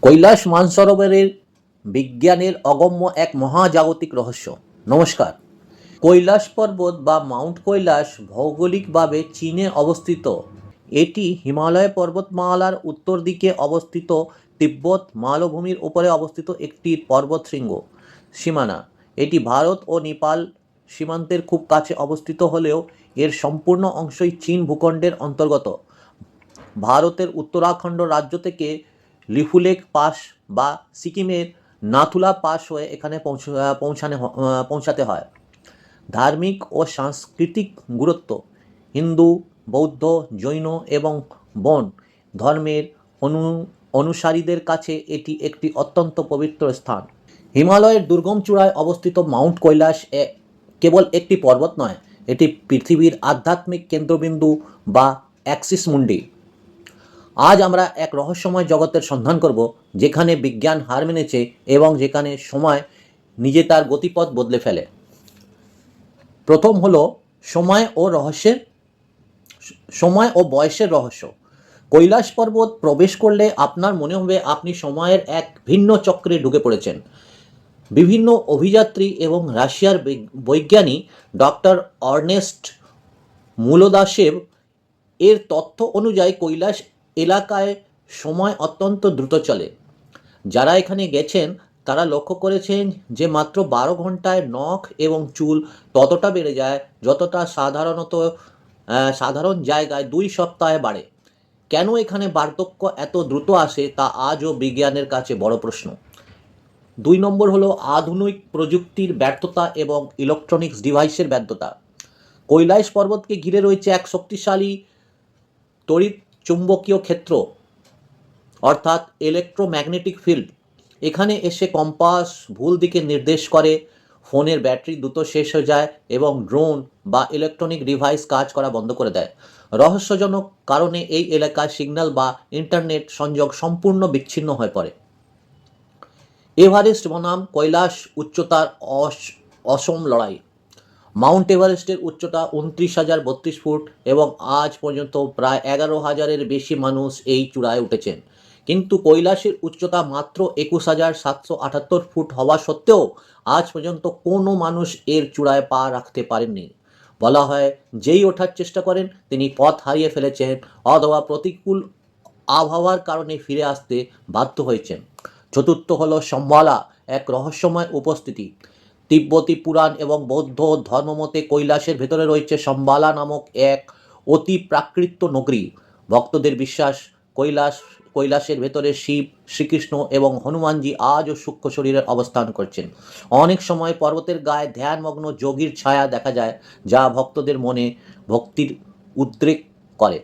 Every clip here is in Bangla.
কৈলাস মানসরোবরের বিজ্ঞানের অগম্য এক মহাজাগতিক রহস্য। নমস্কার। কৈলাস পর্বত বা মাউন্ট কৈলাস ভৌগোলিকভাবে চীনে অবস্থিত। এটি হিমালয় পর্বতমালার উত্তর দিকে অবস্থিত তিব্বত মালভূমির উপরে অবস্থিত একটি পর্বতশৃঙ্গ সীমানা। এটি ভারত ও নেপাল সীমান্তের খুব কাছে অবস্থিত হলেও এর সম্পূর্ণ অংশই চীন ভূখণ্ডের অন্তর্গত। ভারতের উত্তরাখণ্ড রাজ্য থেকে লিপুলেখ পাস বা সিকিমের নাথুলা পাস হয়ে এখানে পৌঁছাতে হয়। ধার্মিক ও সাংস্কৃতিক গুরুত্ব: হিন্দু, বৌদ্ধ, জৈন এবং বন ধর্মের অনুসারীদের কাছে এটি একটি অত্যন্ত পবিত্র স্থান। হিমালয়ের দুর্গম চূড়ায় অবস্থিত মাউন্ট কৈলাস কেবল একটি পর্বত নয়, এটি পৃথিবীর আধ্যাত্মিক কেন্দ্রবিন্দু বা অ্যাক্সিস মুন্ডি। আজ আমরা এক রহস্যময় জগতের সন্ধান করব, যেখানে বিজ্ঞান হার মেনেছে এবং যেখানে সময় নিজে তার গতিপথ বদলে ফেলে। প্রথম হলো সময় ও বয়সের রহস্য। কৈলাস পর্বত প্রবেশ করলে আপনার মনে হবে আপনি সময়ের এক ভিন্ন চক্রে ঢুকে পড়েছেন। বিভিন্ন অভিযাত্রী এবং রাশিয়ার বৈজ্ঞানিক ডক্টর অর্নেস্ট মুলোদাশেভ এর তথ্য অনুযায়ী কৈলাস এলাকায় সময় অত্যন্ত দ্রুত চলে। যারা এখানে গেছেন তারা লক্ষ্য করেছেন যে মাত্র 12 ঘন্টায় নখ এবং চুল ততটা বেড়ে যায় যতটা সাধারণ জায়গায় 2 সপ্তাহে বাড়ে। কেন এখানে বার্ধক্য এত দ্রুত আসে তা আজও বিজ্ঞানের কাছে বড় প্রশ্ন। 2 নম্বর হলো আধুনিক প্রযুক্তির ব্যর্থতা এবং ইলেকট্রনিক্স ডিভাইসের ব্যর্থতা। কৈলাস পর্বতকে ঘিরে রয়েছে এক শক্তিশালী তড়িৎ চুম্বকীয় ক্ষেত্র, অর্থাৎ ইলেকট্রোম্যাগনেটিক ফিল্ড। এখানে এসে কম্পাস ভুল দিকে নির্দেশ করে, ফোনের ব্যাটারি দ্রুত শেষ হয়ে যায় এবং ড্রোন বা ইলেকট্রনিক ডিভাইস কাজ করা বন্ধ করে দেয়। রহস্যজনক কারণে এই এলাকায় সিগন্যাল বা ইন্টারনেট সংযোগ সম্পূর্ণ বিচ্ছিন্ন হয়ে পড়ে। এভারেস্ট বনাম কৈলাস উচ্চতার অসম লড়াই। মাউন্ট এভারেস্টের উচ্চতা 29,032 ফুট এবং আজ পর্যন্ত প্রায় 11,000-এর বেশি মানুষ এই চূড়ায় উঠেছেন। কিন্তু কৈলাসের উচ্চতা মাত্র 21,778 ফুট হওয়া সত্ত্বেও আজ পর্যন্ত কোনো মানুষ এর চূড়ায় পা রাখতে পারেননি। বলা হয়, যেই ওঠার চেষ্টা করেন তিনি পথ হারিয়ে ফেলেছেন অথবা প্রতিকূল আবহাওয়ার কারণে ফিরে আসতে বাধ্য হয়েছেন। চতুর্থ হলো শম্বালা, এক রহস্যময় উপস্থিতি। তিব্বতী পুরাণ এবং বৌদ্ধ ধর্মমতে কৈলাসের ভেতরে রয়েছে শম্বালা নামক এক অতি প্রাকৃত নগরী। ভক্তদের বিশ্বাস, কৈলাসের ভেতরে শিব, শ্রীকৃষ্ণ এবং হনুমানজি আজও সূক্ষ্ম শরীরে অবস্থান করছেন। অনেক সময় পর্বতের গায়ে ধ্যানমগ্ন যোগীর ছায়া দেখা যায়, যা ভক্তদের মনে ভক্তির উদ্রেক করে।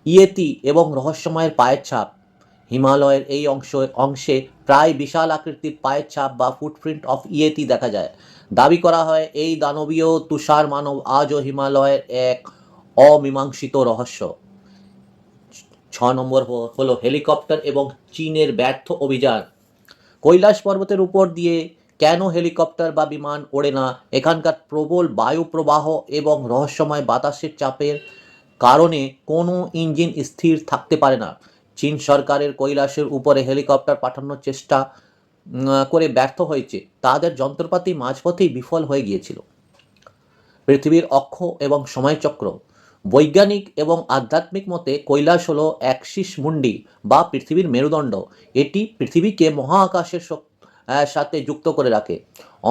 ইয়েতি এবং রহস্যময়ের পায়ের ছাপ। হিমালয়ের এই অংশে প্রায় বিশাল আকৃতির পায়ের ছাপ বা ফুটপ্রিন্ট অফ ইয়েতি দেখা যায়। দাবি করা হয় এই দানবীয় তুষার মানব আজও হিমালয়ের এক অমীমাংসিত রহস্য। 6 নম্বর হলো হেলিকপ্টার এবং চীনের ব্যর্থ অভিযান। কৈলাস পর্বতের উপর দিয়ে কেন হেলিকপ্টার বা বিমান ওড়ে না? এখানকার প্রবল বায়ু প্রবাহ এবং রহস্যময় বাতাসের চাপের কারণে কোনো ইঞ্জিন স্থির থাকতে পারে না। চীন সরকারের কৈলাসের উপরে হেলিকপ্টার পাঠানোর চেষ্টা করে ব্যর্থ হয়েছে। তাদের যন্ত্রপাতি মাঝপথেই বিফল হয়ে গিয়েছিল। পৃথিবীর অক্ষ এবং সময়চক্র। বৈজ্ঞানিক এবং আধ্যাত্মিক মতে কৈলাস হলো অ্যাক্সিস মুন্ডি বা পৃথিবীর মেরুদণ্ড। এটি পৃথিবীকে মহাকাশের সাথে যুক্ত করে রাখে।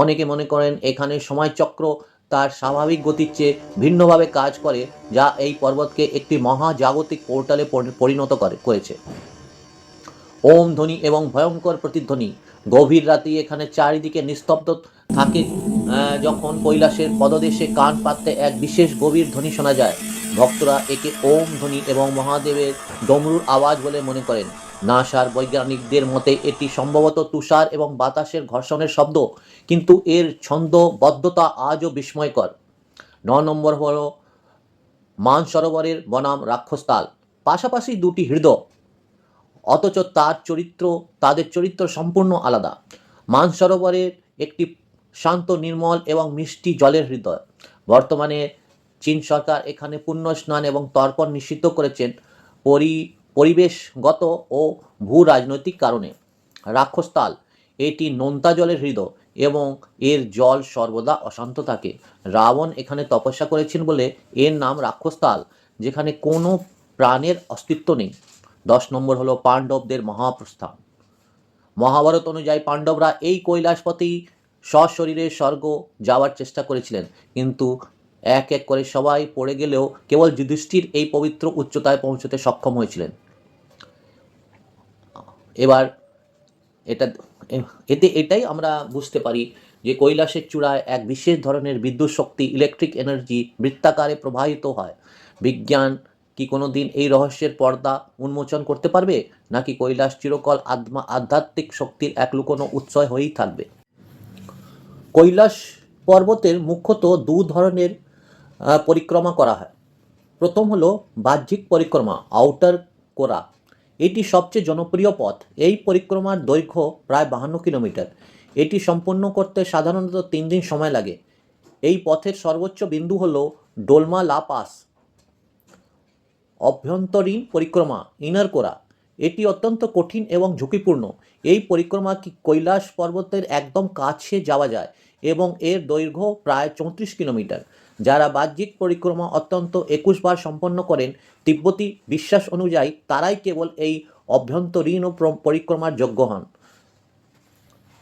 অনেকে মনে করেন এখানে সময়চক্র তার স্বাভাবিক গতির চেয়ে ভিন্নভাবে কাজ করে, যা এই পর্বতকে একটি মহাজাগতিক পোর্টালে পরিণত করেছে। ওম ধ্বনি এবং ভয়ঙ্কর প্রতিধ্বনি। গভীর রাতে এখানে চারিদিকে নিস্তব্ধ থাকে। যখন কৈলাসের পদদেশে কান পাততে এক বিশেষ গভীর ধ্বনি শোনা যায়। ভক্তরা একে ওম ধ্বনি এবং মহাদেবের ডমরুর আওয়াজ বলে মনে করেন। নাসার বৈজ্ঞানিকদের মতে এটি সম্ভবত তুষার এবং বাতাসের ঘর্ষণের শব্দ, কিন্তু এর ছন্দবদ্ধতা আজও বিস্ময়কর। 9 নম্বর হল মানসরোবরের বনাম রাক্ষসতাল। পাশাপাশি দুটি হৃদয়, অথচ তাদের চরিত্র সম্পূর্ণ আলাদা। মানসরোবরের একটি শান্ত, নির্মল এবং মিষ্টি জলের হৃদয়। বর্তমানে চীন সরকার এখানে পুণ্য স্নান এবং তর্পণ নিষিদ্ধ করেছেন। পরিবেশগত ও ভূ রাজনৈতিক কারণে। রাক্ষসতাল এটি নোনতা জলের হ্রদ এবং এর জল সর্বদা অশান্ত থাকে। রাবণ এখানে তপস্যা করেছেন বলে এর নাম রাক্ষসতাল, যেখানে কোনো প্রাণের অস্তিত্ব নেই। 10 নম্বর হলো পাণ্ডবদের মহাপ্রস্থান। মহাভারত অনুযায়ী পাণ্ডবরা এই কৈলাসপথেই সশরীরে স্বর্গ যাওয়ার চেষ্টা করেছিলেন, কিন্তু এক এক করে সবাই পড়ে গেলেও কেবল যুধিষ্ঠির এই পবিত্র উচ্চতায় পৌঁছতে সক্ষম হয়েছিলেন। এবার এটাই আমরা বুঝতে পারি যে কৈলাসের চূড়ায় এক বিশেষ ধরনের বিদ্যুৎ শক্তি, ইলেকট্রিক এনার্জি বৃত্তাকারে প্রবাহিত হয়। বিজ্ঞান কি কোনো দিন এই রহস্যের পর্দা উন্মোচন করতে পারবে, নাকি কৈলাস চিরকাল আধ্যাত্মিক শক্তির এক লুকোনো উৎস হয়েই থাকবে? কৈলাস পর্বতের মুখ্যত দু ধরনের পরিক্রমা করা হয়। প্রথম হলো বাহ্যিক পরিক্রমা, আউটার কোরা। এটি সবচেয়ে জনপ্রিয় পথ। এই পরিক্রমার দৈর্ঘ্য প্রায় 52 কিলোমিটার। এটি সম্পন্ন করতে সাধারণত 3 দিন সময় লাগে। এই পথের সর্বোচ্চ বিন্দু হলো ডোলমা লা পাস। অভ্যন্তরীণ পরিক্রমা, ইনার কোরা, এটি অত্যন্ত কঠিন এবং ঝুঁকিপূর্ণ। এই পরিক্রমা কৈলাস পর্বতের একদম কাছে যাওয়া যায় এবং এর দৈর্ঘ্য প্রায় 34 কিলোমিটার। যারা বাহ্যিক পরিক্রমা অত্যন্ত 21 বার সম্পন্ন করেন, তিব্বতী বিশ্বাস অনুযায়ী তারাই কেবল এই অভ্যন্তরীণ পরিক্রমার যোগ্য হন।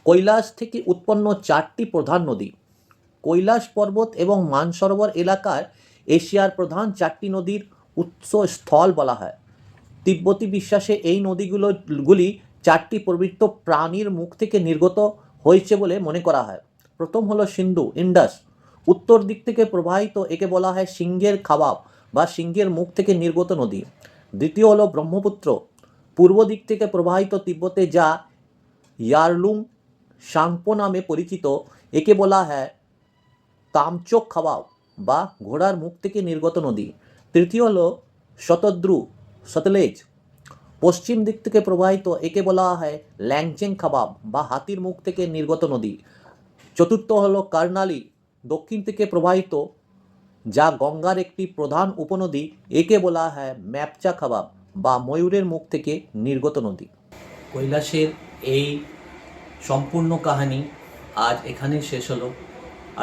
কৈলাস থেকে উৎপন্ন 4টি প্রধান নদী। কৈলাস পর্বত এবং মানসরোবর এলাকার এশিয়ার প্রধান 4টি নদীর উৎসস্থল বলা হয়। তিব্বতী বিশ্বাসে এই নদীগুলি 4টি পবিত্র প্রাণীর মুখ থেকে নির্গত হয়েছে বলে মনে করা হয়। প্রথম হলো সিন্ধু, ইন্ডাস। উত্তর দিক থেকে প্রবাহিত, একে বলা হয় সিংহের খাবাব বা সিংহের মুখ থেকে নির্গত নদী। দ্বিতীয় হলো ব্রহ্মপুত্র, পূর্ব দিক থেকে প্রবাহিত তিব্বতে, যা ইয়ারলুং সাংপো নামে পরিচিত। একে বলা হয় তামচোক খাবাব বা ঘোড়ার মুখ থেকে নির্গত নদী। তৃতীয় হলো শতদ্রু, সতলেজ, পশ্চিম দিক থেকে প্রবাহিত। একে বলা হয় ল্যাংচেং খাবাব বা হাতির মুখ থেকে নির্গত নদী। চতুর্থ হলো কর্ণালী, দক্ষিণ থেকে প্রবাহিত, যা গঙ্গার একটি প্রধান উপনদী। একে বলা হয় ম্যাপচা খাবাব বা ময়ূরের মুখ থেকে নির্গত নদী। কৈলাসের এই সম্পূর্ণ কাহিনী আজ এখানেই শেষ হলো।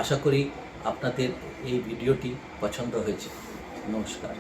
আশা করি আপনাদের এই ভিডিওটি পছন্দ হয়েছে। নমস্কার।